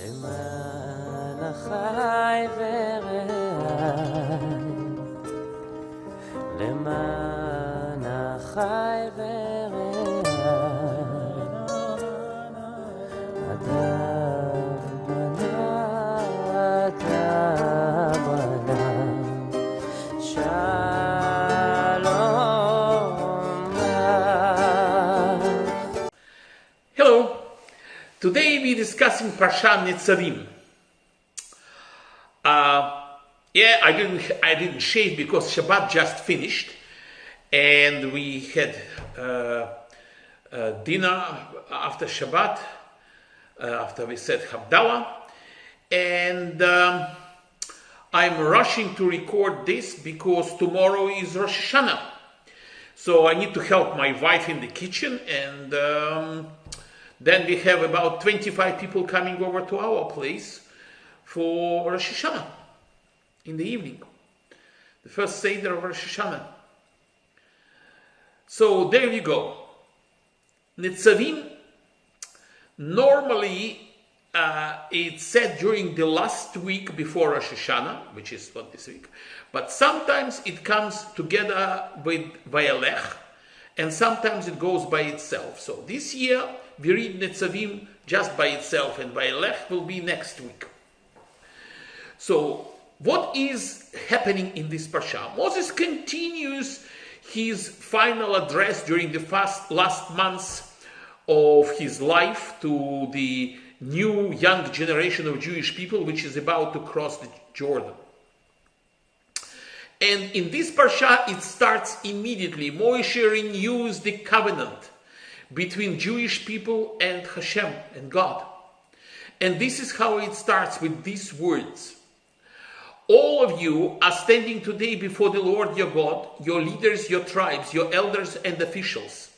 למען החי ורעי, למען החי ורעי, אדם בנה אתה בנה, שלום לך. Hello. Today we're discussing Parsha Netzavim. I didn't shave because Shabbat just finished, and we had dinner after Shabbat, after we said Havdalah, and I'm rushing to record this because tomorrow is Rosh Hashanah. So I need to help my wife in the kitchen, and then we have about 25 people coming over to our place for Rosh Hashanah in the evening. The first Seder of Rosh Hashanah. So there you go. Netzavim, normally it's said during the last week before Rosh Hashanah, which is not this week, but sometimes it comes together with Vayelech, and sometimes it goes by itself. So this year we read Netzavim just by itself, and Vayelech will be next week. So what is happening in this parsha? Moses continues his final address during the last months of his life to the new young generation of Jewish people, which is about to cross the Jordan. And in this parsha, it starts immediately. Moshe renews the covenant between Jewish people and Hashem and God. And this is how it starts, with these words. All of you are standing today before the Lord your God, your leaders, your tribes, your elders and officials,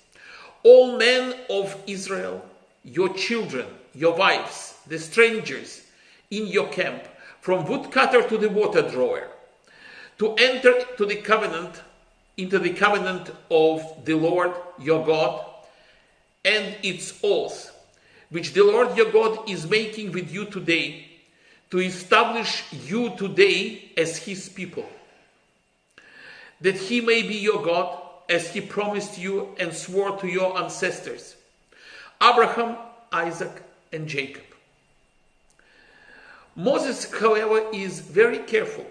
all men of Israel, your children, your wives, the strangers in your camp, from woodcutter to the water drawer, to enter into the covenant of the Lord your God and its oath, which the Lord your God is making with you today, to establish you today as his people, that he may be your God, as he promised you and swore to your ancestors, Abraham, Isaac, and Jacob. Moses, however, is very careful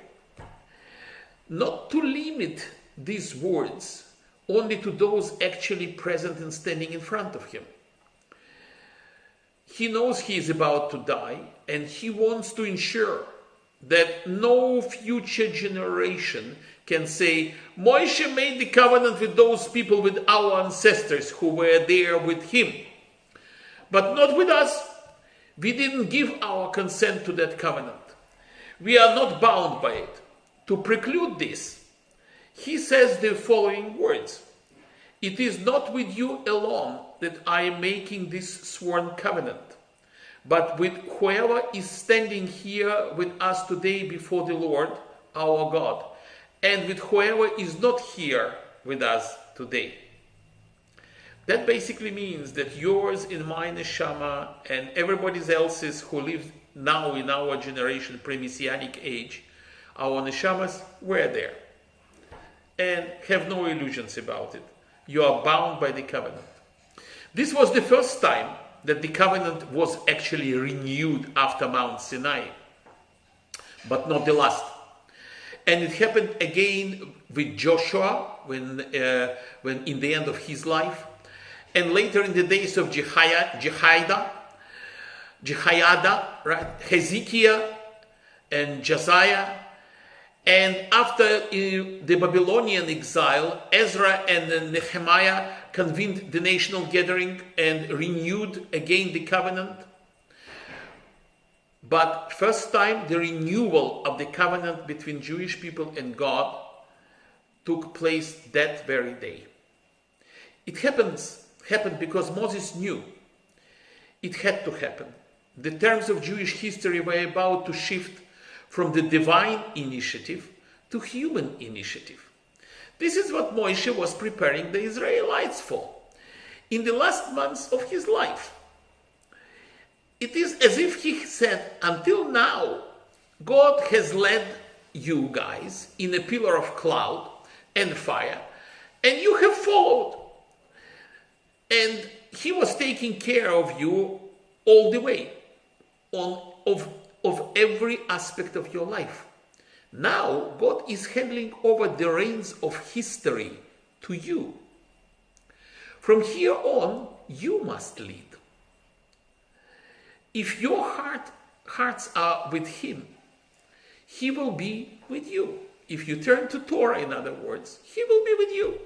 not to limit these words only to those actually present and standing in front of him. He knows he is about to die, and he wants to ensure that no future generation can say, Moshe made the covenant with those people, with our ancestors who were there with him, but not with us. We didn't give our consent to that covenant. We are not bound by it. To preclude this, he says the following words: it is not with you alone that I am making this sworn covenant, but with whoever is standing here with us today before the Lord our God, and with whoever is not here with us today. That basically means that yours and my neshama and everybody else's who lives now in our generation, pre-Messianic age, our neshamas were there. And have no illusions about it. You are bound by the covenant. This was the first time that the covenant was actually renewed after Mount Sinai, but not the last. And it happened again with Joshua when in the end of his life, and later in the days of Jehoiada, right, Hezekiah and Josiah, and after the Babylonian exile, Ezra and Nehemiah convened the national gathering and renewed again the covenant. But first time, the renewal of the covenant between Jewish people and God took place that very day. It happened because Moses knew it had to happen. The terms of Jewish history were about to shift from the divine initiative to human initiative. This is what Moshe was preparing the Israelites for in the last months of his life. It is as if he said, until now, God has led you guys in a pillar of cloud and fire, and you have followed. And he was taking care of you all the way, of every aspect of your life. Now, God is handing over the reins of history to you. From here on, you must lead. If your hearts are with him, he will be with you. If you turn to Torah, in other words, he will be with you.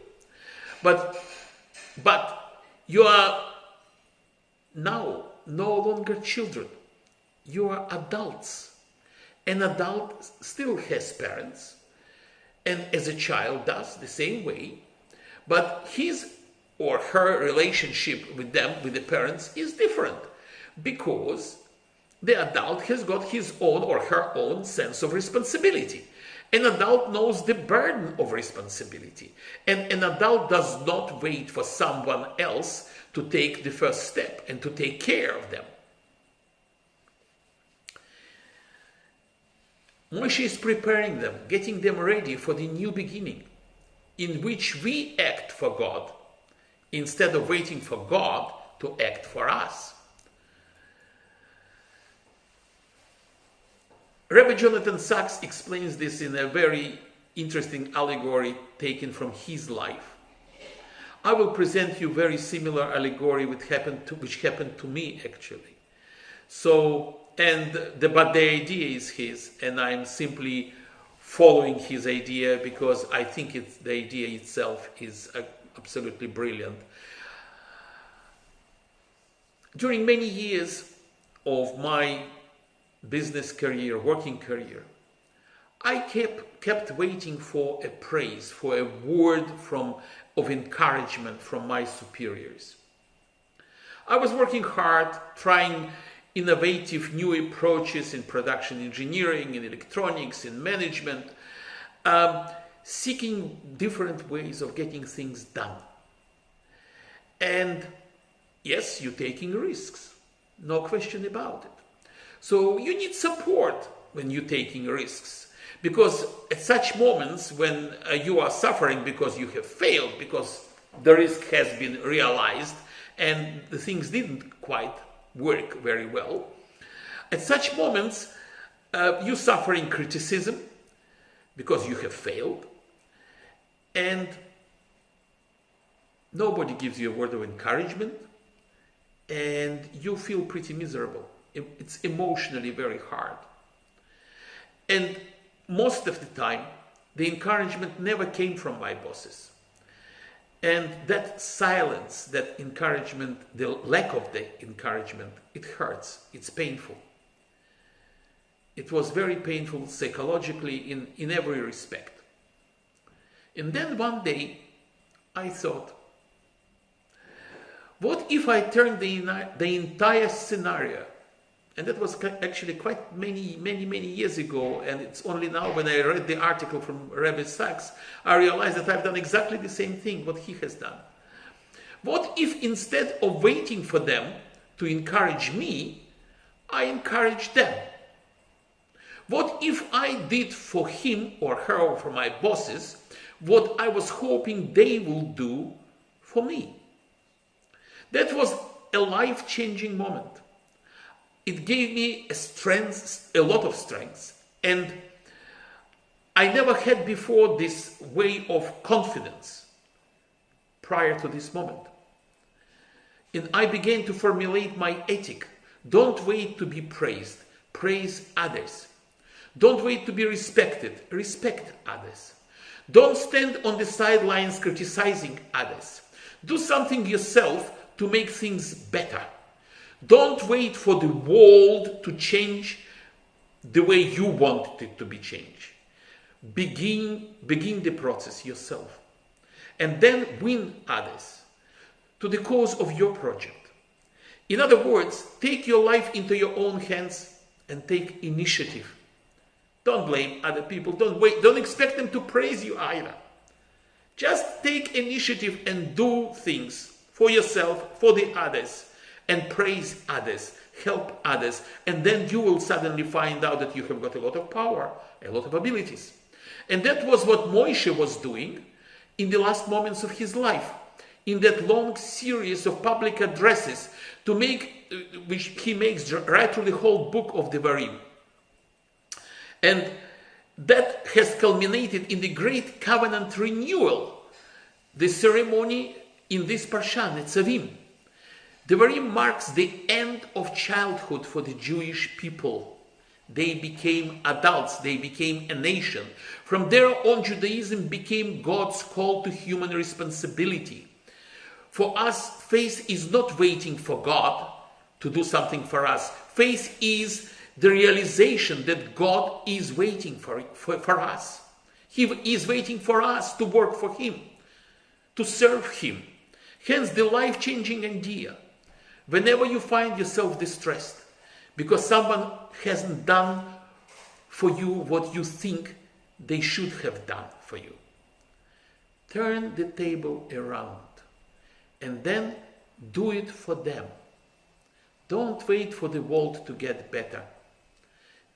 But you are now no longer children. You are adults. An adult still has parents, and as a child does the same way, but his or her relationship with them, with the parents, is different, because the adult has got his own or her own sense of responsibility. An adult knows the burden of responsibility, and an adult does not wait for someone else to take the first step and to take care of them. Moshe is preparing them, getting them ready for the new beginning, in which we act for God, instead of waiting for God to act for us. Rabbi Jonathan Sachs explains this in a very interesting allegory taken from his life. I will present you very similar allegory which happened to me actually. But the idea is his, and I'm simply following his idea because I think the idea itself is absolutely brilliant. During many years of my business career, working career, I kept waiting for a praise, for a word of encouragement from my superiors. I was working hard, trying innovative new approaches in production engineering, in electronics, in management, seeking different ways of getting things done. And yes, you're taking risks, no question about it. So you need support when you're taking risks, because at such moments when you are suffering because you have failed, because the risk has been realized and the things didn't quite work very well, at such moments you're suffering criticism because you have failed, and nobody gives you a word of encouragement, and you feel pretty miserable. It's emotionally very hard. And most of the time, the encouragement never came from my bosses. And that silence, that encouragement, the lack of the encouragement, it hurts, it's painful. It was very painful psychologically in every respect. And then one day, I thought, what if I turned the entire scenario? And that was actually quite many years ago, and it's only now when I read the article from Rabbi Sachs, I realized that I've done exactly the same thing, what he has done. What if instead of waiting for them to encourage me, I encouraged them? What if I did for him or her or for my bosses what I was hoping they will do for me? That was a life-changing moment. It gave me a lot of strength, and I never had before this way of confidence prior to this moment. And I began to formulate my ethic. Don't wait to be praised. Praise others. Don't wait to be respected. Respect others. Don't stand on the sidelines criticizing others. Do something yourself to make things better. Don't wait for the world to change the way you want it to be changed. Begin the process yourself. And then win others to the cause of your project. In other words, take your life into your own hands and take initiative. Don't blame other people. Don't expect them to praise you either. Just take initiative and do things for yourself, for the others, and praise others. help others, and then you will suddenly find out that you have got a lot of power, a lot of abilities. And that was what Moshe was doing in the last moments of his life, in that long series of public addresses which he makes right through the whole book of the Devarim. And that has culminated in the great covenant renewal, the ceremony in this parsha, Netzavim. Devarim marks the end of childhood for the Jewish people. They became adults, they became a nation. From there on, Judaism became God's call to human responsibility. For us, faith is not waiting for God to do something for us. Faith is the realization that God is waiting for us. He is waiting for us to work for Him, to serve Him. Hence the life-changing idea. Whenever you find yourself distressed because someone hasn't done for you what you think they should have done for you, turn the table around and then do it for them. Don't wait for the world to get better.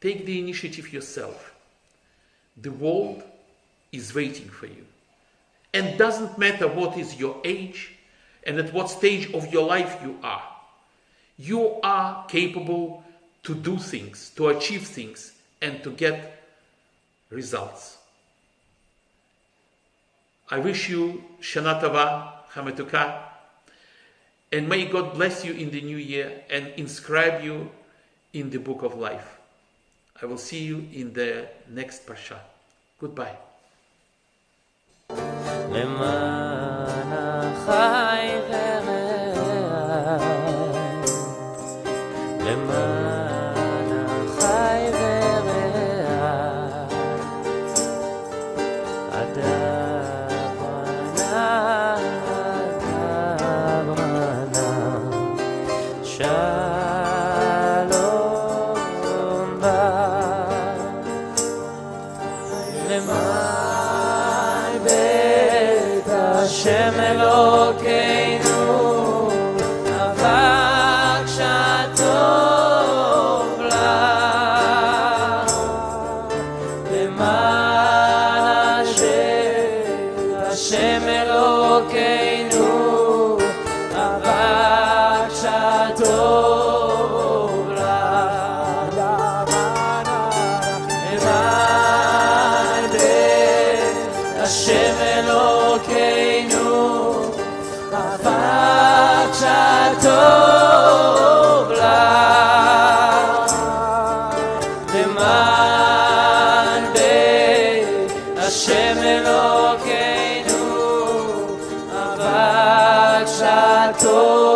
Take the initiative yourself. The world is waiting for you. And doesn't matter what is your age and at what stage of your life you are. You are capable to do things, to achieve things, and to get results. I wish you Shana Tova, Hametuka, and may God bless you in the new year and inscribe you in the book of life. I will see you in the next parsha. Goodbye. למען החי ורעי, למען החי ורעי, אדברה שלום בא, למען בית השם אלוקינו, אבק שטוב לה, למען השם אלוקינו, אבק שטוב לה, למען בית השם אלוקינו, אבק שטוב לה, למען בית השם אלוקינו, אבק שטוב